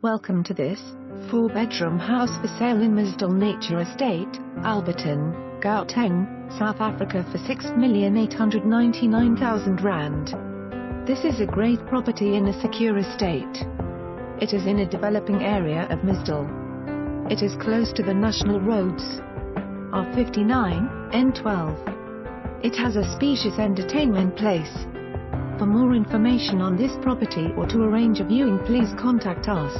Welcome to this 4-bedroom house for sale in Meyersdal Nature Estate, Alberton, Gauteng, South Africa for R6,899,000. This is a great property in a secure estate. It is in a developing area of Meyersdal. It is close to the national roads R59, N12. It has a spacious entertainment place. For more information on this property or to arrange a viewing, please contact us.